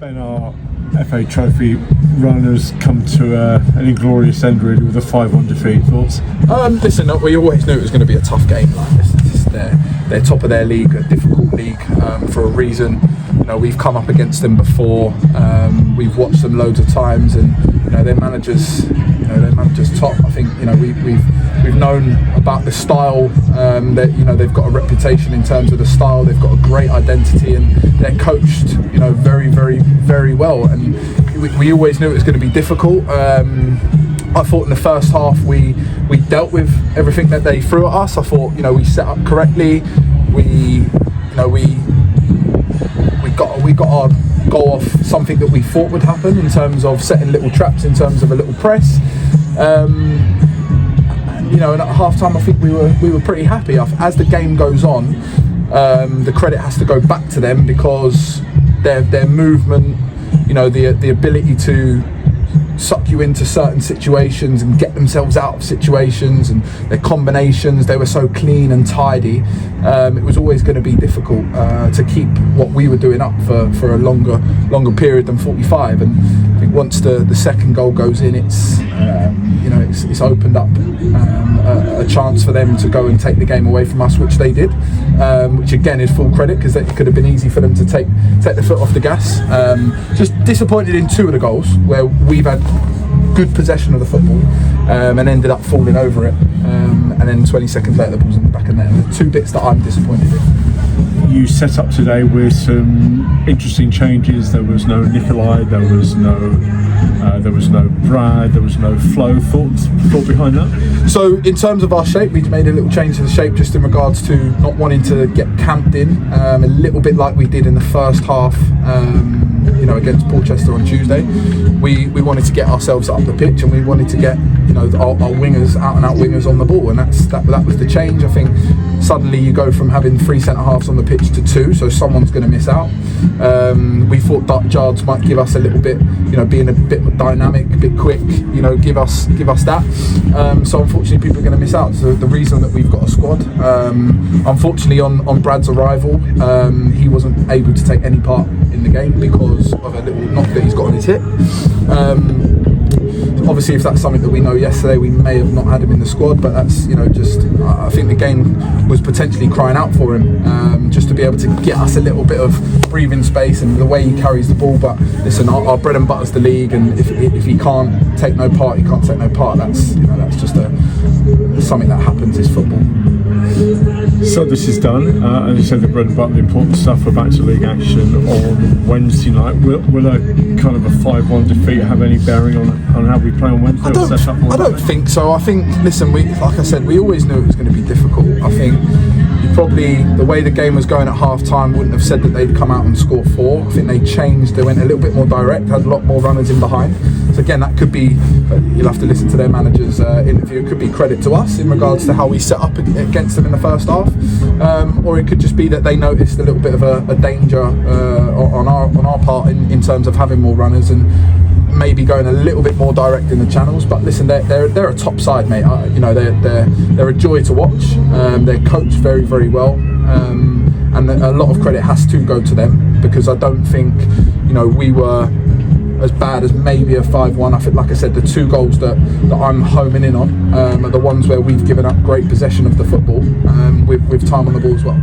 Ben, our FA Trophy runners come to an inglorious end really with a 5-1 defeat. Thoughts? Listen, we always knew it was going to be a tough game like this. They're top of their league, a difficult league for a reason. You know, we've come up against them before. We've watched them loads of times, and you know their managers top. I think we've known about the style. That they've got a reputation in terms of the style. They've got a great identity, and they're coached very, very, very well. And we always knew it was going to be difficult. I thought in the first half we dealt with everything that they threw at us. I thought we set up correctly. We got our goal off something that we thought would happen in terms of setting little traps, in terms of a little press. And at half time I think we were pretty happy. As the game goes on, the credit has to go back to them, because their movement, the ability to suck you into certain situations and get themselves out of situations, and their combinations, they were so clean and tidy. It was always going to be difficult to keep what we were doing up for a longer period than 45. And I think once the second goal goes in, it's opened up a chance for them to go and take the game away from us, which they did, which again is full credit, because it could have been easy for them to take the foot off the gas. Just disappointed in two of the goals where we've had good possession of the football and ended up falling over it, and then 20 seconds later the ball's in the back of the net. The two bits that I'm disappointed in. You set up today with some interesting changes. There was no Nikolai, there was no Brad, there was no Flo. Thought behind that? So in terms of our shape, we've made a little change to the shape just in regards to not wanting to get camped in, a little bit like we did in the first half against Portchester on Tuesday. We wanted to get ourselves up the pitch, and we wanted to get our wingers, out and out wingers, on the ball, and that was the change. I think suddenly you go from having 3 centre halves on the pitch to 2, so someone's going to miss out. We thought Jards might give us a little bit, being a bit dynamic, a bit quick, give us that. So unfortunately people are going to miss out. So the reason that we've got a squad, unfortunately on Brad's arrival, he wasn't able to take any part in the game because of a little knock that he's got on his hip. Obviously, if that's something that we know yesterday, we may have not had him in the squad, but that's I think the game was potentially crying out for him, just to be able to get us a little bit of breathing space and the way he carries the ball. But listen, our bread and butter's the league, and if he can't take no part, he can't take no part. That's just something that happens. Is football. So this is done, and you said the bread and butter, the important stuff. We're back to league action on Wednesday night. Will a kind of a 5-1 defeat have any bearing on how we play on Wednesday? I don't think so. I think, listen, like I said, we always knew it was going to be difficult. I think probably the way the game was going at half time wouldn't have said that they'd come out and score 4. I think they changed, they went a little bit more direct, had a lot more runners in behind. So again, that could be, you'll have to listen to their manager's interview, it could be credit to us in regards to how we set up against them in the first half, or it could just be that they noticed a little bit of a danger on our part in terms of having more runners and maybe going a little bit more direct in the channels. But listen, they're a top side, mate. They're a joy to watch. They're coached very, very well, and a lot of credit has to go to them, because I don't think we were as bad as maybe a 5-1. I think, like I said, the 2 goals that I'm homing in on are the ones where we've given up great possession of the football, with time on the ball as well.